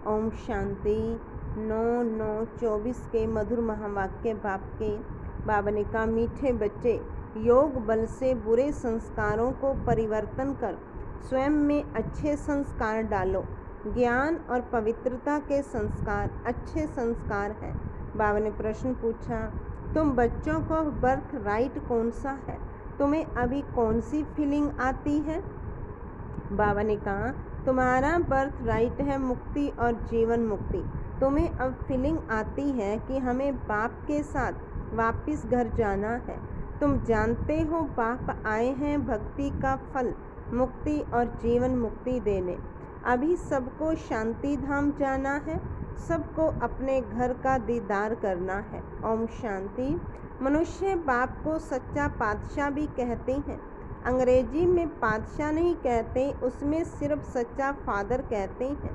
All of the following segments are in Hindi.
ओम शांति। 9/9/24 के मधुर महावाक्य बाबा ने कहा, मीठे बच्चे, योग बल से बुरे संस्कारों को परिवर्तन कर स्वयं में अच्छे संस्कार डालो। ज्ञान और पवित्रता के संस्कार अच्छे संस्कार हैं। बाबा ने प्रश्न पूछा, तुम बच्चों को बर्थ राइट कौन सा है? तुम्हें अभी कौन सी फीलिंग आती है? बाबा ने कहा, तुम्हारा बर्थ राइट है मुक्ति और जीवन मुक्ति। तुम्हें अब फीलिंग आती है कि हमें बाप के साथ वापस घर जाना है। तुम जानते हो बाप आए हैं भक्ति का फल मुक्ति और जीवन मुक्ति देने। अभी सबको शांति धाम जाना है, सबको अपने घर का दीदार करना है। ओम शांति। मनुष्य बाप को सच्चा पातशाह भी कहते हैं। अंग्रेजी में पातशाह नहीं कहते, उसमें सिर्फ सच्चा फादर कहते हैं।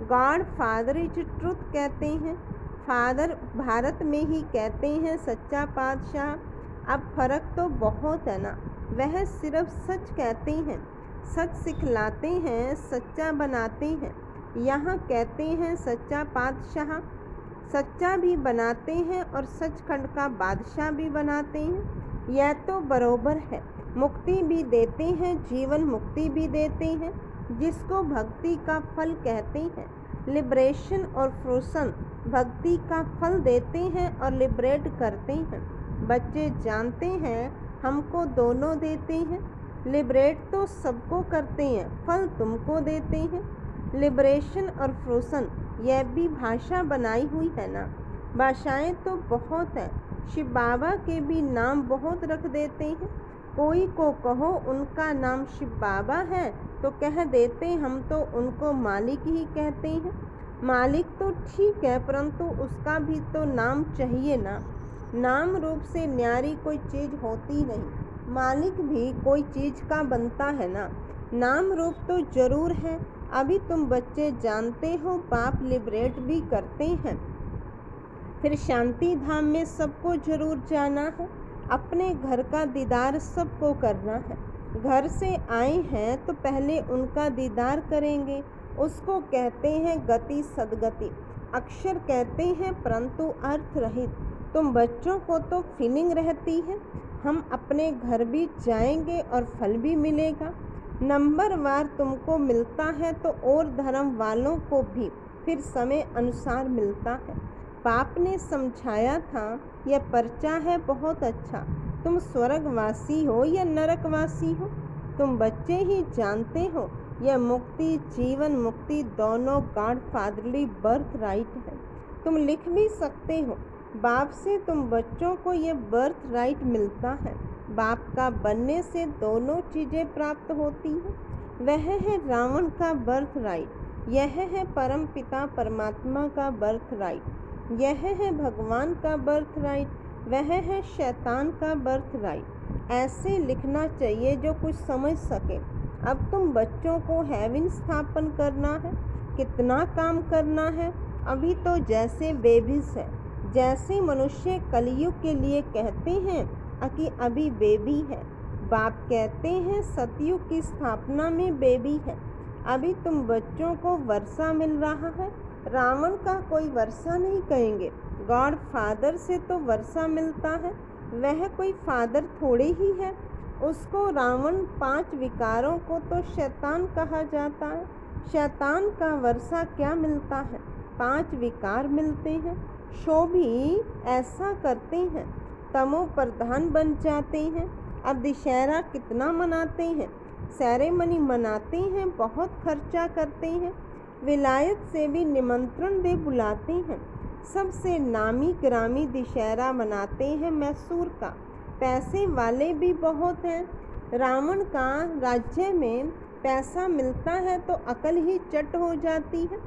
गॉड फादर इज ट्रुथ कहते हैं। फादर भारत में ही कहते हैं सच्चा पातशाह। अब फर्क तो बहुत है ना। वह सिर्फ सच कहते हैं, सच सिखलाते हैं, सच्चा बनाते हैं। यहाँ कहते हैं सच्चा पातशाह, सच्चा भी बनाते हैं और सचखंड का बादशाह भी बनाते हैं। यह तो बरोबर है। मुक्ति भी देते हैं, जीवन मुक्ति भी देते हैं, जिसको भक्ति का फल कहते हैं। लिबरेशन और फ्रूसन भक्ति का फल देते हैं और लिबरेट करते हैं। बच्चे जानते हैं हमको दोनों देते हैं। लिबरेट तो सबको करते हैं, फल तुमको देते हैं। लिबरेशन और फ्रूसन यह भी भाषा बनाई हुई है ना। भाषाएं तो बहुत हैं। शिव बाबा के भी नाम बहुत रख देते हैं। कोई को कहो उनका नाम शिव बाबा है तो कह देते हम तो उनको मालिक ही कहते हैं। मालिक तो ठीक है, परंतु उसका भी तो नाम चाहिए ना। नाम रूप से न्यारी कोई चीज़ होती नहीं। मालिक भी कोई चीज़ का बनता है ना। नाम रूप तो जरूर है। अभी तुम बच्चे जानते हो बाप लिबरेट भी करते हैं। फिर शांति धाम में सबको जरूर जाना है। अपने घर का दीदार सबको करना है। घर से आए हैं तो पहले उनका दीदार करेंगे। उसको कहते हैं गति सदगति। अक्षर कहते हैं परंतु अर्थ रहित। तुम बच्चों को तो फीलिंग रहती है, हम अपने घर भी जाएंगे और फल भी मिलेगा। नंबर वार तुमको मिलता है तो और धर्म वालों को भी फिर समय अनुसार मिलता है। बाप ने समझाया था यह पर्चा है बहुत अच्छा। तुम स्वर्गवासी हो या नरकवासी हो, तुम बच्चे ही जानते हो। यह मुक्ति जीवन मुक्ति दोनों गॉड फादरली बर्थ राइट है। तुम लिख भी सकते हो, बाप से तुम बच्चों को यह बर्थ राइट मिलता है। बाप का बनने से दोनों चीज़ें प्राप्त होती हैं। वह है रावण का बर्थ राइट, यह है परम पिता परमात्मा का बर्थ राइट। यह है भगवान का बर्थ राइट, वह है शैतान का बर्थ राइट। ऐसे लिखना चाहिए जो कुछ समझ सके। अब तुम बच्चों को हेवन स्थापन करना है। कितना काम करना है। अभी तो जैसे बेबीज है, जैसे मनुष्य कलयुग के लिए कहते हैं कि अभी बेबी है। बाप कहते हैं सतयुग की स्थापना में बेबी है। अभी तुम बच्चों को वर्षा मिल रहा है। रावण का कोई वर्षा नहीं कहेंगे। गॉड फादर से तो वर्षा मिलता है। वह कोई फादर थोड़े ही है। उसको रावण 5 विकारों को तो शैतान कहा जाता है। शैतान का वर्षा क्या मिलता है? 5 विकार मिलते हैं। शो भी ऐसा करते हैं, तमो प्रधान बन जाते हैं। अब दशहरा कितना मनाते हैं, सेरेमनी मनाते हैं, बहुत खर्चा करते हैं। विलायत से भी निमंत्रण दे बुलाते हैं। सबसे नामी ग्रामी दशहरा मनाते हैं मैसूर का। पैसे वाले भी बहुत हैं। रावण का राज्य में पैसा मिलता है तो अकल ही चट हो जाती है।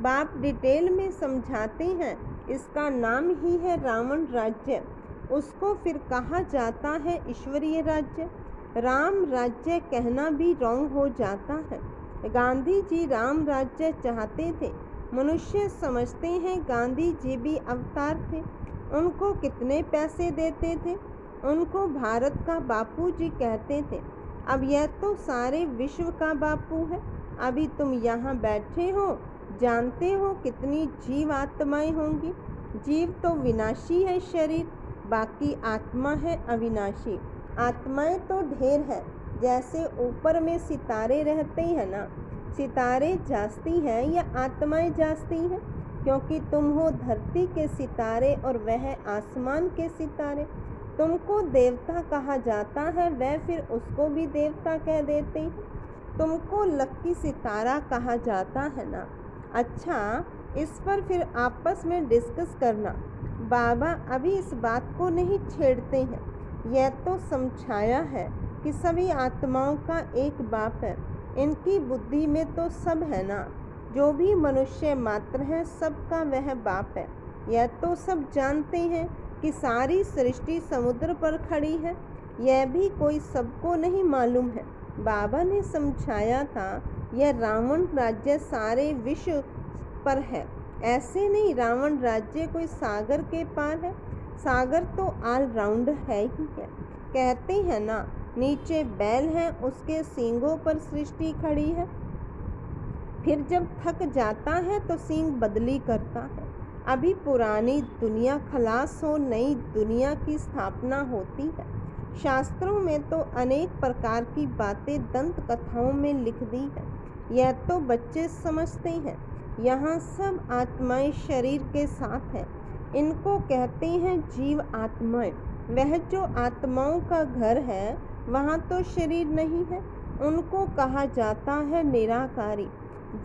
बाप डिटेल में समझाते हैं, इसका नाम ही है रावण राज्य। उसको फिर कहा जाता है ईश्वरीय राज्य। राम राज्य कहना भी रॉन्ग हो जाता है। गांधी जी राम राज्य चाहते थे। मनुष्य समझते हैं गांधी जी भी अवतार थे। उनको कितने पैसे देते थे, उनको भारत का बापू जी कहते थे। अब यह तो सारे विश्व का बापू है। अभी तुम यहाँ बैठे हो जानते हो कितनी जीव आत्माएं होंगी? जीव तो विनाशी है शरीर, बाकी आत्मा है अविनाशी। आत्माएं तो ढेर है, जैसे ऊपर में सितारे रहते हैं ना, सितारे जास्ती हैं या आत्माएं जास्ती हैं? क्योंकि तुम हो धरती के सितारे और वह आसमान के सितारे। तुमको देवता कहा जाता है, वह फिर उसको भी देवता कह देते हैं। तुमको लक्की सितारा कहा जाता है ना। अच्छा, इस पर फिर आपस में डिस्कस करना। बाबा अभी इस बात को नहीं छेड़ते हैं। यह तो समझाया है कि सभी आत्माओं का एक बाप है। इनकी बुद्धि में तो सब है ना। जो भी मनुष्य मात्र है, सबका वह बाप है। यह तो सब जानते हैं कि सारी सृष्टि समुद्र पर खड़ी है। यह भी कोई सबको नहीं मालूम है। बाबा ने समझाया था, यह रावण राज्य सारे विश्व पर है। ऐसे नहीं, रावण राज्य कोई सागर के पार है। सागर तो ऑल राउंड है ही है। कहते हैं ना, नीचे बैल है, उसके सींगों पर सृष्टि खड़ी है। फिर जब थक जाता है तो सींग बदली करता है। अभी पुरानी दुनिया खलास हो, नई दुनिया की स्थापना होती है। शास्त्रों में तो अनेक प्रकार की बातें दंत कथाओं में लिख दी है। यह तो बच्चे समझते हैं। यहाँ सब आत्माएं शरीर के साथ है। इनको कहते हैं जीव आत्माएं। वह जो आत्माओं का घर है, वहाँ तो शरीर नहीं है। उनको कहा जाता है निराकारी।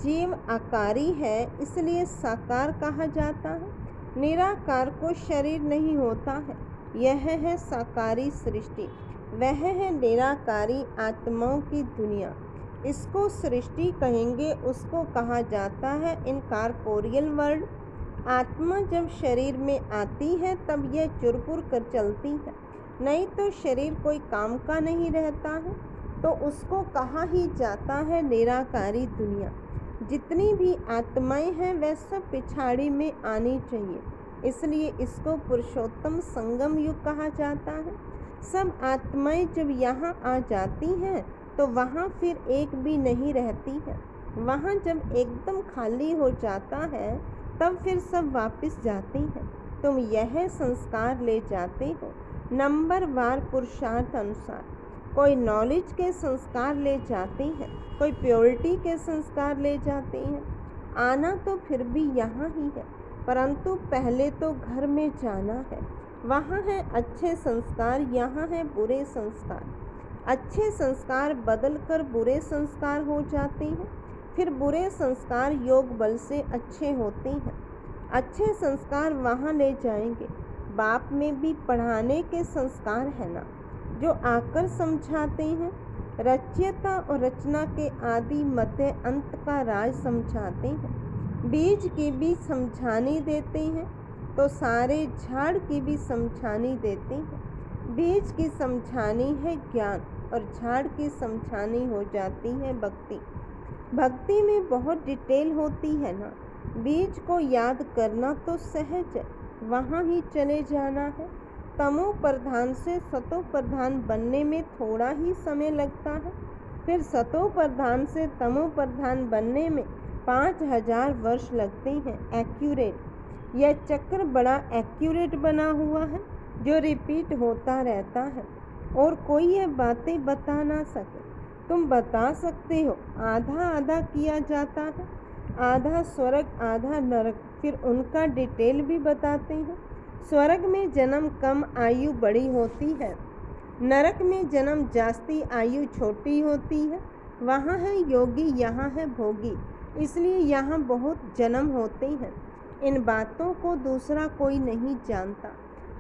जीव आकारी है, इसलिए साकार कहा जाता है। निराकार को शरीर नहीं होता है। यह है साकारी सृष्टि, वह है निराकारी आत्माओं की दुनिया। इसको सृष्टि कहेंगे, उसको कहा जाता है इनकॉर्पोरियल वर्ल्ड। आत्मा जब शरीर में आती है तब यह चुरपुर कर चलती है, नहीं तो शरीर कोई काम का नहीं रहता है। तो उसको कहा ही जाता है निराकारी दुनिया। जितनी भी आत्माएं हैं वह सब पिछाड़ी में आनी चाहिए, इसलिए इसको पुरुषोत्तम संगम युग कहा जाता है। सब आत्माएं जब यहाँ आ जाती हैं तो वहाँ फिर एक भी नहीं रहती है। वहाँ जब एकदम खाली हो जाता है तब फिर सब वापस जाती हैं। तुम यह संस्कार ले जाते हो नंबर वार पुरुषार्थ अनुसार। कोई नॉलेज के संस्कार ले जाते हैं, कोई प्योरिटी के संस्कार ले जाते हैं। आना तो फिर भी यहाँ ही है, परंतु पहले तो घर में जाना है। वहाँ है अच्छे संस्कार, यहाँ है बुरे संस्कार। अच्छे संस्कार बदल कर बुरे संस्कार हो जाते हैं, फिर बुरे संस्कार योग बल से अच्छे होते हैं। अच्छे संस्कार वहाँ ले जाएंगे। बाप में भी पढ़ाने के संस्कार है ना, जो आकर समझाते हैं। रच्यता और रचना के आदि मध्य अंत का राज समझाते हैं। बीज की भी समझानी देते हैं, तो सारे झाड़ की भी समझानी देते हैं। बीज की समझानी है ज्ञान और झाड़ की समझानी हो जाती है भक्ति। भक्ति में बहुत डिटेल होती है ना। बीज को याद करना तो सहज है, वहाँ ही चले जाना है। तमो प्रधान से सतो प्रधान बनने में थोड़ा ही समय लगता है, फिर सतो प्रधान से तमो प्रधान बनने में 5000 वर्ष लगते हैं। एक्यूरेट, यह चक्र बड़ा एक्यूरेट बना हुआ है, जो रिपीट होता रहता है और कोई यह बातें बता ना सके। तुम बता सकते हो, आधा आधा किया जाता है, आधा स्वर्ग आधा नरक, फिर उनका डिटेल भी बताते हैं। स्वर्ग में जन्म कम, आयु बड़ी होती है। नरक में जन्म जास्ती, आयु छोटी होती है। वहाँ है योगी, यहाँ है भोगी, इसलिए यहाँ बहुत जन्म होते हैं। इन बातों को दूसरा कोई नहीं जानता।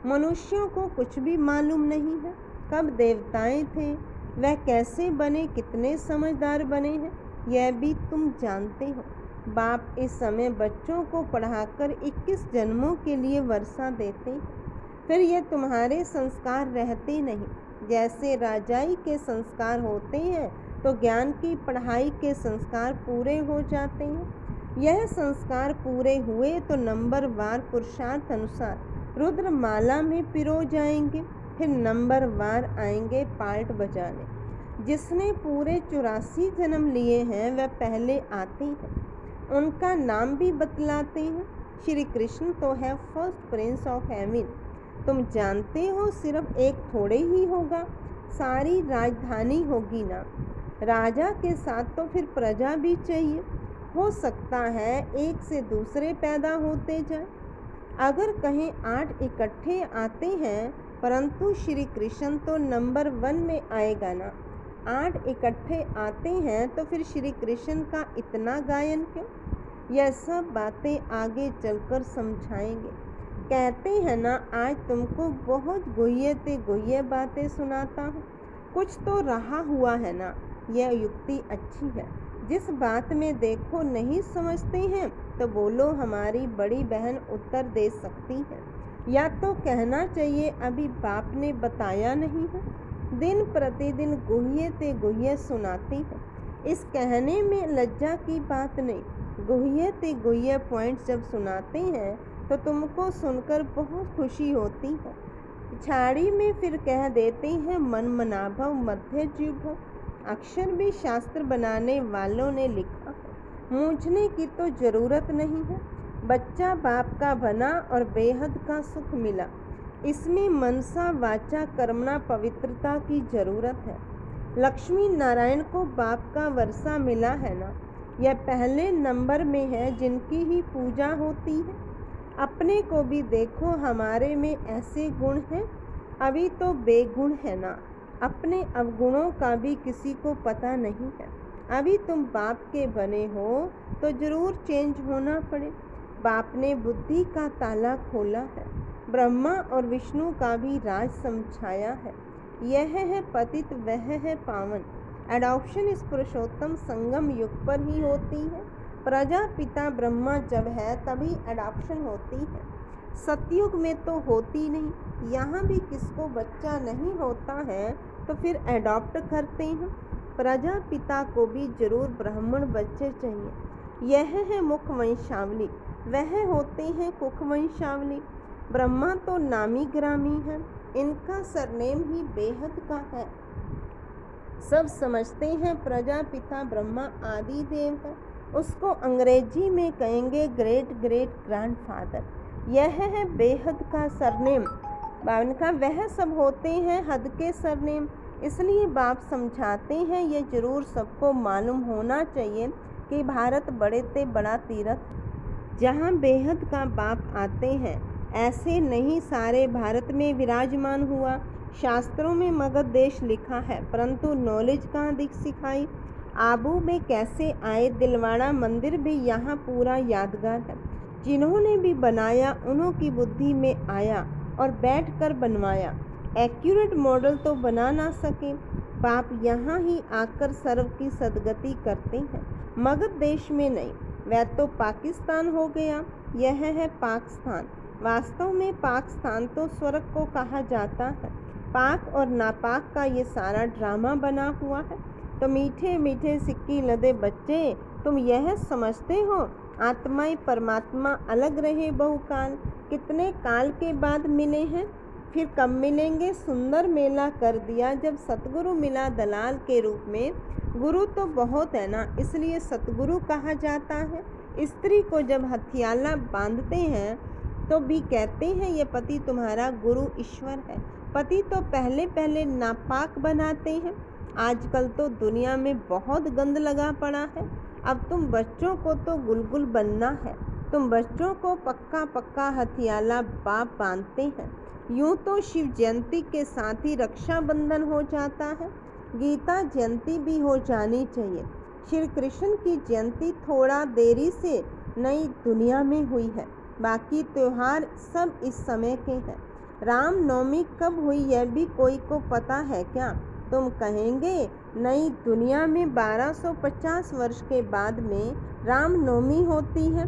मनुष्यों को कुछ भी मालूम नहीं है। कब देवताएं थे, वह कैसे बने, कितने समझदार बने हैं, यह भी तुम जानते हो। बाप इस समय बच्चों को पढ़ाकर 21 जन्मों के लिए वर्षा देते हैं। फिर ये तुम्हारे संस्कार रहते नहीं। जैसे राजाई के संस्कार होते हैं तो ज्ञान की पढ़ाई के संस्कार पूरे हो जाते हैं। यह संस्कार पूरे हुए तो नंबर वार पुरुषार्थ अनुसार रुद्रमाला में पिरो जाएंगे। फिर नंबर वार आएंगे पार्ट बजाने। जिसने पूरे 84 जन्म लिए हैं वह पहले आते हैं। उनका नाम भी बतलाते हैं। श्री कृष्ण तो है फर्स्ट प्रिंस ऑफ हेवन। तुम जानते हो सिर्फ एक थोड़े ही होगा, सारी राजधानी होगी ना। राजा के साथ तो फिर प्रजा भी चाहिए। हो सकता है एक से दूसरे पैदा होते जाए। अगर कहें 8 इकट्ठे आते हैं, परंतु श्री कृष्ण तो नंबर 1 में आएगा ना। 8 इकट्ठे आते हैं तो फिर श्री कृष्ण का इतना गायन क्यों? यह सब बातें आगे चलकर समझाएंगे। कहते हैं ना, आज तुमको बहुत गुह्य बातें सुनाता हूँ। कुछ तो रहा हुआ है ना। यह युक्ति अच्छी है। जिस बात में देखो नहीं समझते हैं तो बोलो हमारी बड़ी बहन उत्तर दे सकती है, या तो कहना चाहिए अभी बाप ने बताया नहीं है। दिन प्रतिदिन गुह्य सुनाती है। इस कहने में लज्जा की बात नहीं। गुह्य पॉइंट्स जब सुनाते हैं तो तुमको सुनकर बहुत खुशी होती है। छाड़ी में फिर कह देते हैं मन मनाभव मध्य जीव। अक्षर भी शास्त्र बनाने वालों ने लिखा है। मूंझने की तो जरूरत नहीं है। बच्चा बाप का बना और बेहद का सुख मिला। इसमें मनसा वाचा कर्मणा पवित्रता की जरूरत है। लक्ष्मी नारायण को बाप का वर्षा मिला है ना। यह पहले नंबर में है जिनकी ही पूजा होती है। अपने को भी देखो, हमारे में ऐसे गुण हैं, अभी तो बेगुण है ना। अपने अवगुणों का भी किसी को पता नहीं है। अभी तुम बाप के बने हो तो जरूर चेंज होना पड़े। बाप ने बुद्धि का ताला खोला है। ब्रह्मा और विष्णु का भी राज समझाया है। यह है पतित, वह है पावन। एडॉप्शन इस पुरुषोत्तम संगम युग पर ही होती है। प्रजापिता ब्रह्मा जब है तभी एडॉप्शन होती है। सतयुग में तो होती नहीं। यहाँ भी किसको बच्चा नहीं होता है तो फिर एडॉप्ट करते हैं। प्रजापिता को भी जरूर ब्राह्मण बच्चे चाहिए। यह है मुख वंशावली, वह होते हैं कुख वंशावली। ब्रह्मा तो नामी ग्रामी है, इनका सरनेम ही बेहद का है। सब समझते हैं प्रजापिता ब्रह्मा आदि देव है। उसको अंग्रेजी में कहेंगे ग्रेट ग्रेट ग्रैंडफादर। यह है बेहद का सरनेम। बावन का वह सब होते हैं हद के सरनेम। इसलिए बाप समझाते हैं ये जरूर सबको मालूम होना चाहिए कि भारत बड़े ते बड़ा तीर्थ जहाँ बेहद का बाप आते हैं। ऐसे नहीं सारे भारत में विराजमान हुआ। शास्त्रों में मगध देश लिखा है, परंतु नॉलेज कहाँ दिख सिखाई। आबू में कैसे आए, दिलवाड़ा मंदिर भी यहाँ पूरा यादगार है। जिन्होंने भी बनाया उन्हों की बुद्धि में आया और बैठकर बनवाया। एक्यूरेट मॉडल तो बना ना सके। बाप यहाँ ही आकर सर्व की सदगति करते हैं, मगध देश में नहीं। वह तो पाकिस्तान हो गया, यह है पाकिस्तान। वास्तव में पाकिस्तान तो स्वर्ग को कहा जाता है। पाक और नापाक का ये सारा ड्रामा बना हुआ है। तो मीठे मीठे सिक्की लदे बच्चे, तुम यह समझते हो आत्मा परमात्मा अलग रहे बहुकाल। कितने काल के बाद मिले हैं, फिर कब मिलेंगे। सुंदर मेला कर दिया जब सतगुरु मिला दलाल के रूप में। गुरु तो बहुत है ना, इसलिए सतगुरु कहा जाता है। स्त्री को जब हथियाला बांधते हैं तो भी कहते हैं ये पति तुम्हारा गुरु ईश्वर है। पति तो पहले पहले नापाक बनाते हैं। आजकल तो दुनिया में बहुत गंद लगा पड़ा है। अब तुम बच्चों को तो गुलगुल बनना है। तुम बच्चों को पक्का पक्का हथियाला बाप बांधते हैं। यूं तो शिव जयंती के साथ ही रक्षाबंधन हो जाता है। गीता जयंती भी हो जानी चाहिए। श्री कृष्ण की जयंती थोड़ा देरी से नई दुनिया में हुई है, बाकी त्योहार सब इस समय के हैं। राम नवमी कब हुई यह भी कोई को पता है क्या? तुम कहेंगे नई दुनिया में 1250 वर्ष के बाद में राम नवमी होती है।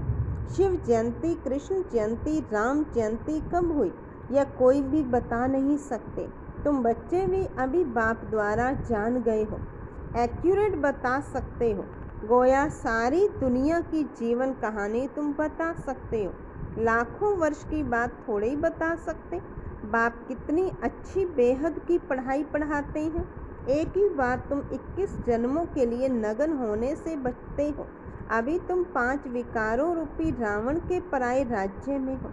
शिव जयंती, कृष्ण जयंती, राम जयंती कब हुई यह कोई भी बता नहीं सकते। तुम बच्चे भी अभी बाप द्वारा जान गए हो, एक्यूरेट बता सकते हो। गोया सारी दुनिया की जीवन कहानी तुम बता सकते हो। लाखों वर्ष की बात थोड़े ही बता सकते। बाप कितनी अच्छी बेहद की पढ़ाई पढ़ाते हैं। एक ही बात तुम 21 जन्मों के लिए नगन होने से बचते हो। अभी तुम 5 विकारों रूपी रावण के पराये राज्य में हो।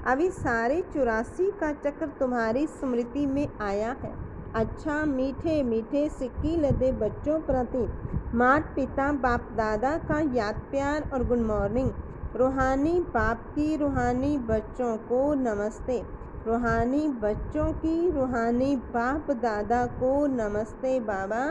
अभी सारे 84 का चक्र तुम्हारी स्मृति में आया है। अच्छा, मीठे मीठे सिक्की लदे बच्चों प्रति माता पिता बाप दादा का याद प्यार और गुड मॉर्निंग। रूहानी बाप की रूहानी बच्चों को नमस्ते। रूहानी बच्चों की रूहानी बाप दादा को नमस्ते बाबा,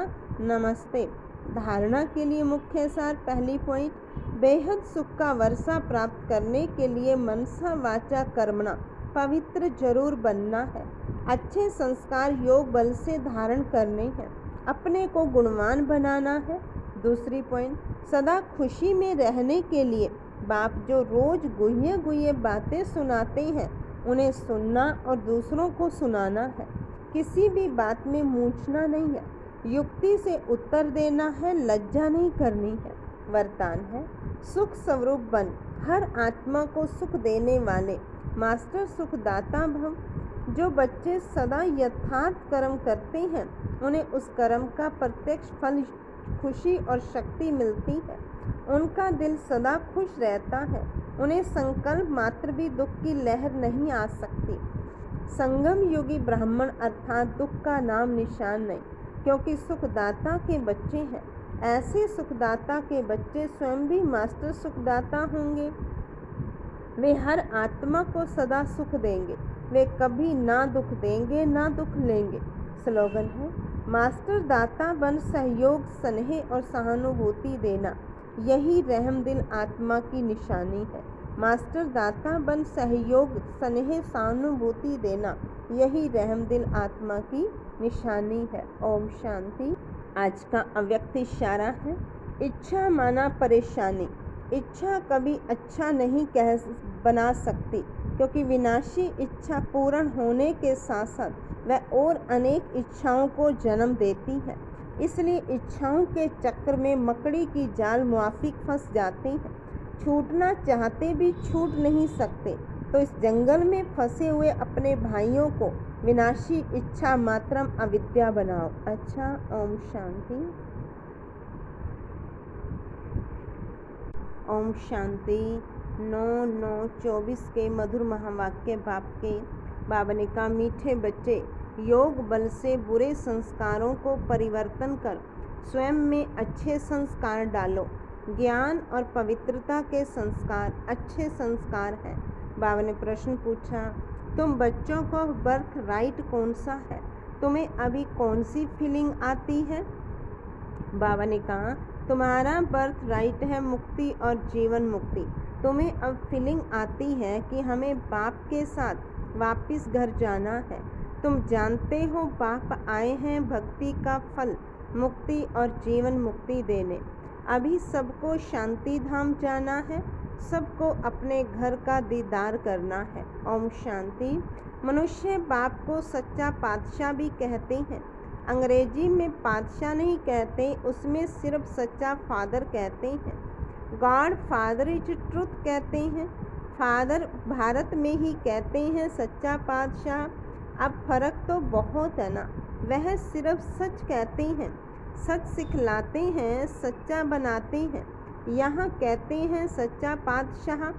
नमस्ते। धारणा के लिए मुख्य सार। पहली पॉइंट, बेहद सुख का वर्षा प्राप्त करने के लिए मनसा वाचा कर्मणा पवित्र जरूर बनना है। अच्छे संस्कार योग बल से धारण करने हैं। अपने को गुणवान बनाना है। दूसरी पॉइंट, सदा खुशी में रहने के लिए बाप जो रोज गुह्य गुह्य बातें सुनाते हैं उन्हें सुनना और दूसरों को सुनाना है। किसी भी बात में मूंछना नहीं है। युक्ति से उत्तर देना है, लज्जा नहीं करनी है। वरदान है, सुख स्वरूप बन, हर आत्मा को सुख देने वाले मास्टर सुखदाता भव। जो बच्चे सदा यथार्थ कर्म करते हैं उन्हें उस कर्म का प्रत्यक्ष फल खुशी और शक्ति मिलती है। उनका दिल सदा खुश रहता है। उन्हें संकल्प मात्र भी दुख की लहर नहीं आ सकती। संगम युगी ब्राह्मण अर्थात दुख का नाम निशान नहीं, क्योंकि सुखदाता के बच्चे हैं। ऐसे सुखदाता के बच्चे स्वयं भी मास्टर सुखदाता होंगे। वे हर आत्मा को सदा सुख देंगे। वे कभी ना दुख देंगे ना दुख लेंगे। स्लोगन है, मास्टर दाता बन सहयोग स्नेह और सहानुभूति देना, यही रहमदिल आत्मा की निशानी है। मास्टर दाता बन सहयोग स्नेह सहानुभूति देना, यही रहमदिल आत्मा की निशानी है। ओम शांति। आज का अव्यक्त इशारा है, इच्छा माना परेशानी। इच्छा कभी अच्छा नहीं बना सकती, क्योंकि विनाशी इच्छा पूर्ण होने के साथ साथ वह और अनेक इच्छाओं को जन्म देती है। इसलिए इच्छाओं के चक्र में मकड़ी की जाल मुआफिक फंस जाते हैं। छूटना चाहते भी छूट नहीं सकते। तो इस जंगल में फंसे हुए अपने भाइयों को विनाशी इच्छा मात्रम अविद्या बनाओ। अच्छा, ओम शांति। ओम शांति। 9/9/24 के मधुर महावाक्य बाप के बाबा ने कहा, मीठे बच्चे, योग बल से बुरे संस्कारों को परिवर्तन कर स्वयं में अच्छे संस्कार डालो। ज्ञान और पवित्रता के संस्कार अच्छे संस्कार हैं। बाबा ने प्रश्न पूछा, तुम बच्चों को बर्थ राइट कौन सा है? तुम्हें अभी कौन सी फीलिंग आती है? बाबा ने कहा, तुम्हारा बर्थ राइट है मुक्ति और जीवन मुक्ति। तुम्हें अब फीलिंग आती है कि हमें बाप के साथ वापस घर जाना है। तुम जानते हो बाप आए हैं भक्ति का फल मुक्ति और जीवन मुक्ति देने। अभी सबको शांति धाम जाना है। सबको अपने घर का दीदार करना है। ओम शांति। मनुष्य बाप को सच्चा पातशाह भी कहते हैं। अंग्रेजी में पातशाह नहीं कहते, उसमें सिर्फ सच्चा फादर कहते हैं। गॉड फादर इज ट्रुथ कहते हैं। फादर भारत में ही कहते हैं सच्चा पातशाह। अब फर्क तो बहुत है ना। वह सिर्फ सच कहते हैं, सच सिखलाते हैं, सच्चा बनाते हैं। यहाँ कहते हैं सच्चा पातशाह,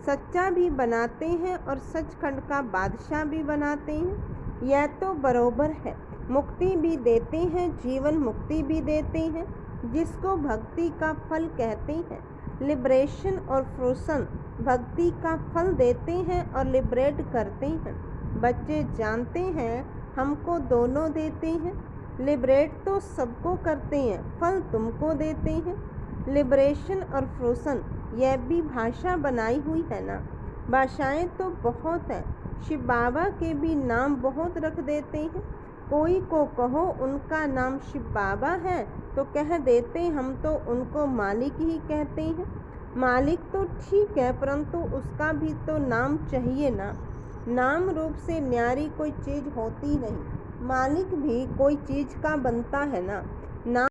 सच्चा भी बनाते हैं और सचखंड का बादशाह भी बनाते हैं। यह तो बरोबर है। मुक्ति भी देते हैं, जीवन मुक्ति भी देते हैं, जिसको भक्ति का फल कहते हैं। लिबरेशन और फ्रूसन भक्ति का फल देते हैं और लिबरेट करते हैं। बच्चे जानते हैं हमको दोनों देते हैं। लिबरेट तो सबको करते हैं, फल तुमको देते हैं। लिबरेशन और फ्रूसन यह भी भाषा बनाई हुई है ना। भाषाएं तो बहुत हैं। शिव बाबा के भी नाम बहुत रख देते हैं। कोई को कहो उनका नाम शिव बाबा है तो कह देते हम तो उनको मालिक ही कहते हैं। मालिक तो ठीक है, परंतु उसका भी तो नाम चाहिए ना। नाम रूप से न्यारी कोई चीज़ होती नहीं। मालिक भी कोई चीज़ का बनता है ना। नाम